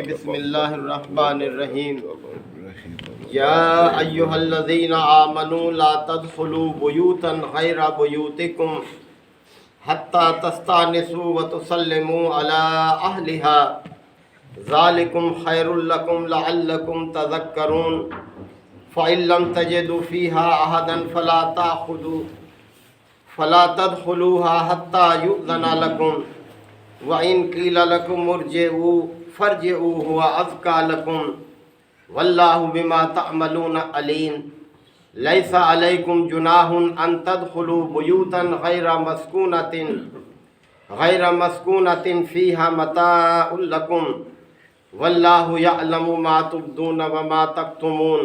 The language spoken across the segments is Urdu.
بسم اللہ الرحمن الرحیم یا ایہا الذین آمنوا لا تدخلوا بیوتا غیر بیوتکم حتی تستأنسوا وتسلموا علی اہلها ذالکم خیر لکم لعلکم تذکرون فإن لم تجدوا فیہا احدا فلا تدخلوها حتی یؤذن لکم وَإِن قِيلَ لَكُمُ ارْجِعُوا فَارْجِعُوا هُوَ أَزْكَىٰ لَكُمْ وَاللَّهُ بِمَا تَعْمَلُونَ عَلِيمٌ لَيْسَ عَلَيْكُمْ جُنَاحٌ أَن تَدْخُلُوا بُيُوتًا غَيْرَ مَسْكُونَةٍ فِيهَا مَتَاعٌ لَكُمْ وَاللَّهُ يَعْلَمُ مَا تُبْدُونَ وَمَا تَكْتُمُونَ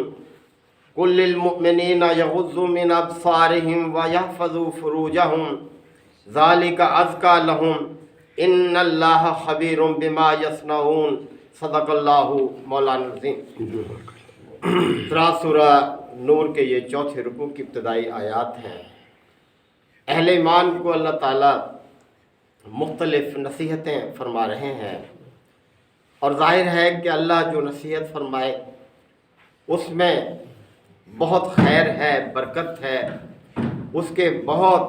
قُل لِّلْمُؤْمِنِينَ يَغُضُّوا مِنْ أَبْصَارِهِمْ وَيَحْفَظُوا فُرُوجَهُمْ ذَلِكَ أَزْكَىٰ لَهُمْ ان اللہ خبیر بما یصنعون صدق اللہ مولانا العظیم۔ سورہ نور کے یہ چوتھے رکوع کی ابتدائی آیات ہیں۔ اہل ایمان کو اللہ تعالیٰ مختلف نصیحتیں فرما رہے ہیں، اور ظاہر ہے کہ اللہ جو نصیحت فرمائے اس میں بہت خیر ہے، برکت ہے، اس کے بہت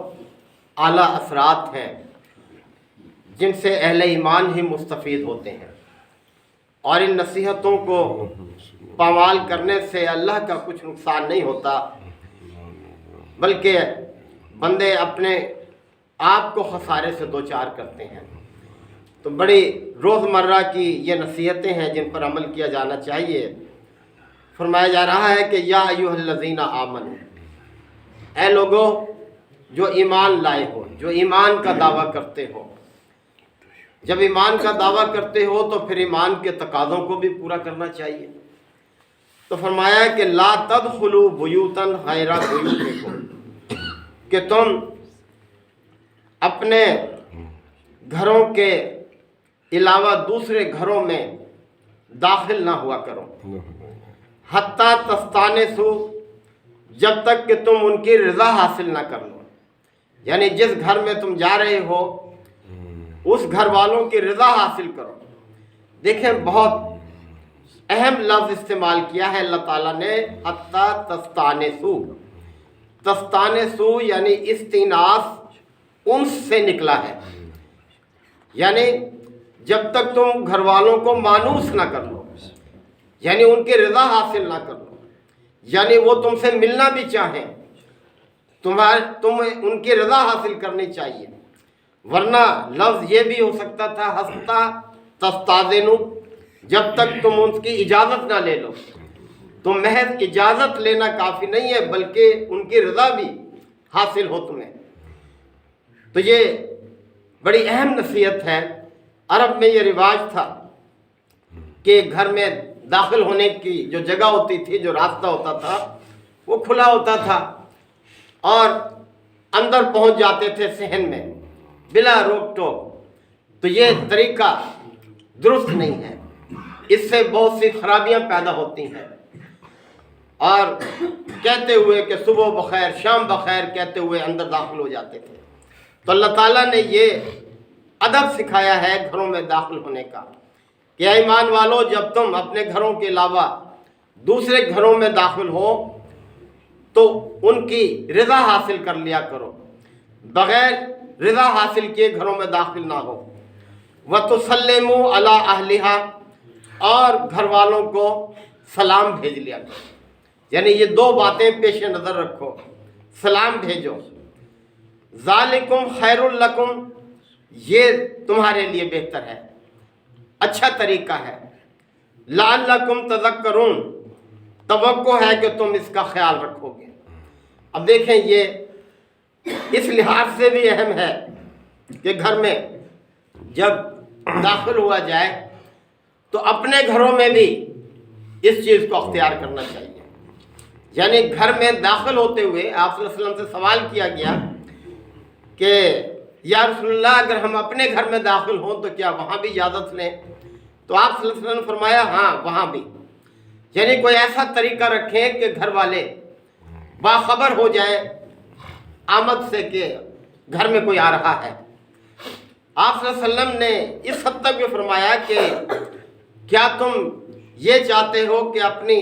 اعلیٰ اثرات ہیں جن سے اہل ایمان ہی مستفید ہوتے ہیں، اور ان نصیحتوں کو پامال کرنے سے اللہ کا کچھ نقصان نہیں ہوتا، بلکہ بندے اپنے آپ کو خسارے سے دوچار کرتے ہیں۔ تو بڑی روزمرہ کی یہ نصیحتیں ہیں جن پر عمل کیا جانا چاہیے۔ فرمایا جا رہا ہے کہ یا ایھا الذین آمنوا، اے لوگو جو ایمان لائے ہو، جو ایمان کا دعویٰ کرتے ہو۔ جب ایمان کا دعویٰ کرتے ہو تو پھر ایمان کے تقاضوں کو بھی پورا کرنا چاہیے۔ تو فرمایا کہ لا تدخلوا بیوتا غیر بیوتکم، کہ تم اپنے گھروں کے علاوہ دوسرے گھروں میں داخل نہ ہوا کرو، حتی تستأنسوا، جب تک کہ تم ان کی رضا حاصل نہ کر لو۔ یعنی جس گھر میں تم جا رہے ہو اس گھر والوں کی رضا حاصل کرو۔ دیکھیں بہت اہم لفظ استعمال کیا ہے اللہ تعالیٰ نے، حتی تستأنسوا۔ تستأنسوا یعنی استئناس انس سے نکلا ہے، یعنی جب تک تم گھر والوں کو مانوس نہ کر لو، یعنی ان کی رضا حاصل نہ کر لو، یعنی وہ تم سے ملنا بھی چاہیں، تمہیں ان کی رضا حاصل کرنی چاہیے۔ ورنہ لفظ یہ بھی ہو سکتا تھا حتی تستأذنوا، جب تک تم ان کی اجازت نہ لے لو۔ تو محض اجازت لینا کافی نہیں ہے، بلکہ ان کی رضا بھی حاصل ہو تمہیں۔ تو یہ بڑی اہم نصیحت ہے۔ عرب میں یہ رواج تھا کہ گھر میں داخل ہونے کی جو جگہ ہوتی تھی، جو راستہ ہوتا تھا، وہ کھلا ہوتا تھا، اور اندر پہنچ جاتے تھے صحن میں بلا روک ٹوک۔ تو یہ طریقہ درست نہیں ہے، اس سے بہت سی خرابیاں پیدا ہوتی ہیں۔ اور کہتے ہوئے کہ صبح بخیر شام بخیر کہتے ہوئے اندر داخل ہو جاتے تھے۔ تو اللہ تعالیٰ نے یہ ادب سکھایا ہے گھروں میں داخل ہونے کا کہ اے ایمان والو، جب تم اپنے گھروں کے علاوہ دوسرے گھروں میں داخل ہو تو ان کی رضا حاصل کر لیا کرو، بغیر رضا حاصل کیے گھروں میں داخل نہ ہو۔ وَتُسَلِّمُوا عَلَىٰ أَهْلِهَا، اور گھر والوں کو سلام بھیج لیا کرو، یعنی یہ دو باتیں پیش نظر رکھو، سلام بھیجو۔ ذَالِكُمْ خَيْرٌ لَكُمْ، یہ تمہارے لیے بہتر ہے، اچھا طریقہ ہے۔ لَعَلَّكُمْ تَذَكَّرُونَ، توقع ہے کہ تم اس کا خیال رکھو گے۔ اب دیکھیں یہ اس لحاظ سے بھی اہم ہے کہ گھر میں جب داخل ہوا جائے تو اپنے گھروں میں بھی اس چیز کو اختیار کرنا چاہیے۔ یعنی گھر میں داخل ہوتے ہوئے آپ صلی اللہ علیہ وسلم سے سوال کیا گیا کہ یا رسول اللہ، اگر ہم اپنے گھر میں داخل ہوں تو کیا وہاں بھی اجازت لیں؟ تو آپ صلی اللہ علیہ وسلم نے فرمایا ہاں، وہاں بھی، یعنی کوئی ایسا طریقہ رکھیں کہ گھر والے باخبر ہو جائیں آمد سے کہ گھر میں کوئی آ رہا ہے۔ آپ صلی اللہ علیہ وسلم نے اس حد تک بھی فرمایا کہ کیا تم یہ چاہتے ہو کہ اپنی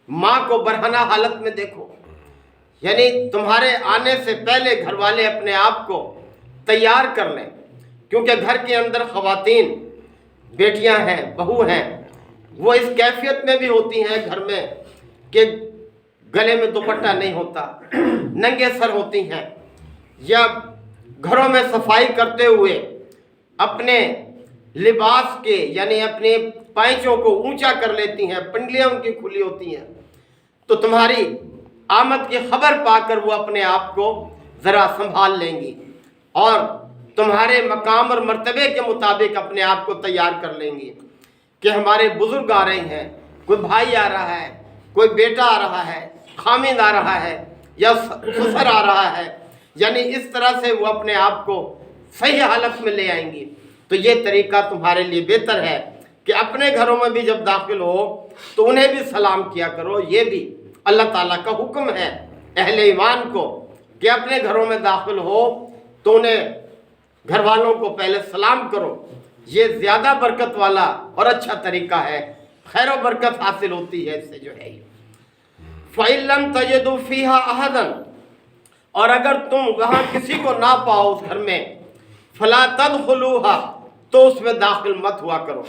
ماں کو برہنہ حالت میں دیکھو؟ یعنی تمہارے آنے سے پہلے گھر والے اپنے آپ کو تیار کر لیں، کیونکہ گھر کے اندر خواتین بیٹیاں ہیں، بہو ہیں، وہ اس کیفیت میں بھی ہوتی ہیں گھر میں کہ گلے میں دوپٹہ نہیں ہوتا، ننگے سر ہوتی ہیں، یا گھروں میں صفائی کرتے ہوئے اپنے لباس کے یعنی اپنے پائچوں کو اونچا کر لیتی ہیں، پنڈلیاں ان کی کھلی ہوتی ہیں، تو تمہاری آمد کی خبر پا کر وہ اپنے آپ کو ذرا سنبھال لیں گی اور تمہارے مقام اور مرتبے کے مطابق اپنے آپ کو تیار کر لیں گی کہ ہمارے بزرگ آ رہے ہیں، کوئی بھائی آ رہا ہے، کوئی بیٹا آ رہا ہے، خامد آ رہا ہے یا سسر آ رہا ہے، یعنی اس طرح سے وہ اپنے آپ کو صحیح حالت میں لے آئیں گی۔ تو یہ طریقہ تمہارے لیے بہتر ہے کہ اپنے گھروں میں بھی جب داخل ہو تو انہیں بھی سلام کیا کرو۔ یہ بھی اللہ تعالیٰ کا حکم ہے اہل ایمان کو کہ اپنے گھروں میں داخل ہو تو انہیں گھر والوں کو پہلے سلام کرو۔ یہ زیادہ برکت والا اور اچھا طریقہ ہے، خیر و برکت حاصل ہوتی ہے اس سے جو ہے۔ فَإِن لَمْ تَجِدُوا فِيهَا أَحَدًا، اور اگر تم وہاں کسی کو نہ پاؤ اس گھر میں، فَلَا تَدْخُلُوهَا، تو اس میں داخل مت ہوا کرو،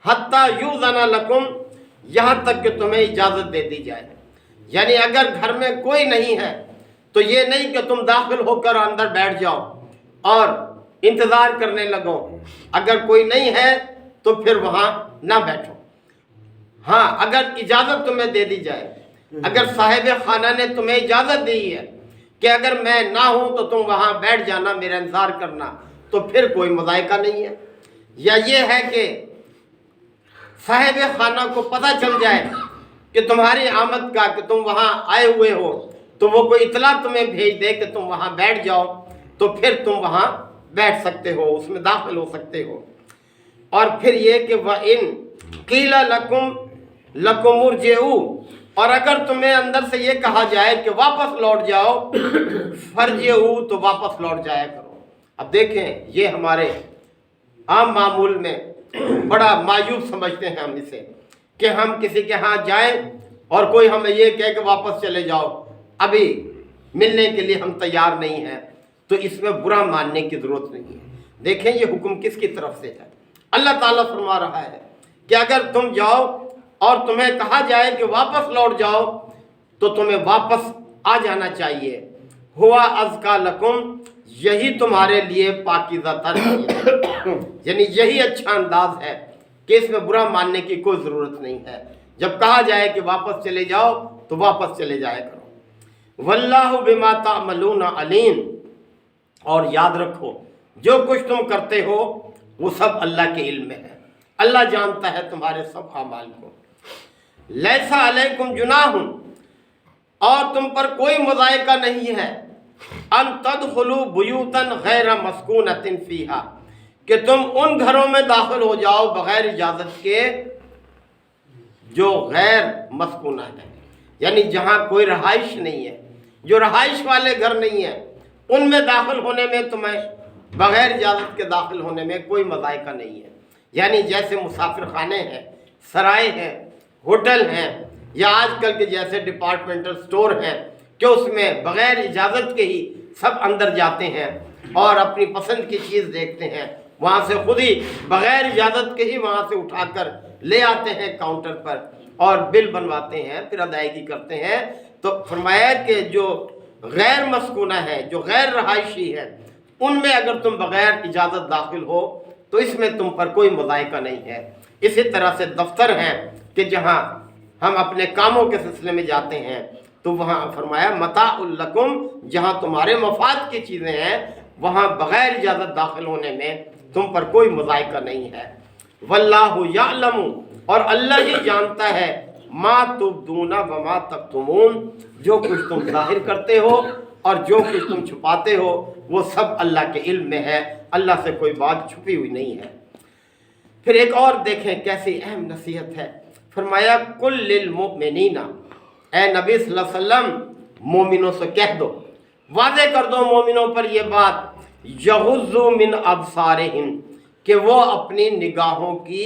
حَتَّى يُؤْذَنَ لَكُمْ، یہاں تک کہ تمہیں اجازت دے دی جائے۔ یعنی اگر گھر میں کوئی نہیں ہے تو یہ نہیں کہ تم داخل ہو کر اندر بیٹھ جاؤ اور انتظار کرنے لگو، اگر کوئی نہیں ہے تو پھر وہاں نہ بیٹھو۔ ہاں، اگر اجازت تمہیں دے دی جائے، اگر صاحب خانہ نے تمہیں اجازت دی ہے کہ اگر میں نہ ہوں تو تم وہاں بیٹھ جانا، میرا انتظار کرنا، تو پھر کوئی مذائقہ نہیں ہے۔ یا یہ ہے کہ صاحب خانہ کو پتہ چل جائے کہ تمہاری آمد کا، کہ تم وہاں آئے ہوئے ہو، تو وہ کوئی اطلاع تمہیں بھیج دے کہ تم وہاں بیٹھ جاؤ، تو پھر تم وہاں بیٹھ سکتے ہو، اس میں داخل ہو سکتے ہو۔ اور پھر یہ کہ وَإِن قِيلَ لَكُمْ ارْجِعُوا، اور اگر تمہیں اندر سے یہ کہا جائے کہ واپس لوٹ جاؤ، فَارْجِعُوا، تو واپس لوٹ جایا کرو۔ اب دیکھیں، یہ ہمارے عام معمول میں بڑا مایوب سمجھتے ہیں ہم اسے، کہ ہم کسی کے ہاں جائیں اور کوئی ہمیں یہ کہے کہ واپس چلے جاؤ، ابھی ملنے کے لیے ہم تیار نہیں ہیں، تو اس میں برا ماننے کی ضرورت نہیں ہے۔ دیکھیں یہ حکم کس کی طرف سے ہے؟ اللہ تعالیٰ فرما رہا ہے کہ اگر تم جاؤ اور تمہیں کہا جائے کہ واپس لوٹ جاؤ تو تمہیں واپس آ جانا چاہیے۔ ہوا ازکا لکم، یہی تمہارے لیے پاکیزہ تر ہے، یعنی یہی اچھا انداز ہے کہ اس میں برا ماننے کی کوئی ضرورت نہیں ہے۔ جب کہا جائے کہ واپس چلے جاؤ تو واپس چلے جایا کرو۔ واللہ بما تعملون علیم، اور یاد رکھو جو کچھ تم کرتے ہو وہ سب اللہ کے علم میں ہے، اللہ جانتا ہے تمہارے سب اعمال کو۔ لیسا علیکم جناح، اور تم پر کوئی مضائقہ نہیں ہے، ان تدخلوا بیوتا غیر مسکونۃ فیہا، کہ تم ان گھروں میں داخل ہو جاؤ بغیر اجازت کے جو غیر مسکونہ ہے، یعنی جہاں کوئی رہائش نہیں ہے، جو رہائش والے گھر نہیں ہیں، ان میں داخل ہونے میں تمہیں بغیر اجازت کے داخل ہونے میں کوئی مضائقہ نہیں ہے۔ یعنی جیسے مسافر خانے ہیں، سرائے ہیں، ہوٹل ہیں، یا آج کل کے جیسے ڈپارٹمنٹل سٹور ہیں کہ اس میں بغیر اجازت کے ہی سب اندر جاتے ہیں اور اپنی پسند کی چیز دیکھتے ہیں، وہاں سے خود ہی بغیر اجازت کے ہی وہاں سے اٹھا کر لے آتے ہیں کاؤنٹر پر اور بل بنواتے ہیں، پھر ادائیگی کرتے ہیں۔ تو فرمایا کہ جو غیر مسکونہ ہے، جو غیر رہائشی ہے، ان میں اگر تم بغیر اجازت داخل ہو تو اس میں تم پر کوئی مضائقہ نہیں ہے۔ اسی طرح سے دفتر ہیں کہ جہاں ہم اپنے کاموں کے سلسلے میں جاتے ہیں تو وہاں فرمایا متاع لکم، جہاں تمہارے مفاد کی چیزیں ہیں وہاں بغیر اجازت داخل ہونے میں تم پر کوئی مضائقہ نہیں ہے۔ واللہ یعلم، اور اللہ ہی جانتا ہے ما تبدون وما تکتمون، جو کچھ تم ظاہر کرتے ہو اور جو کچھ تم چھپاتے ہو وہ سب اللہ کے علم میں ہے، اللہ سے کوئی بات چھپی ہوئی نہیں ہے۔ پھر ایک اور دیکھیں کیسی اہم نصیحت ہے، فرمایا کل للمؤمنین، اے نبی صلی اللہ علیہ وسلم مومنوں سے کہہ دو، واضح کر دو مومنوں پر یہ بات، یغضوا من ابصارہم، کہ وہ اپنی نگاہوں کی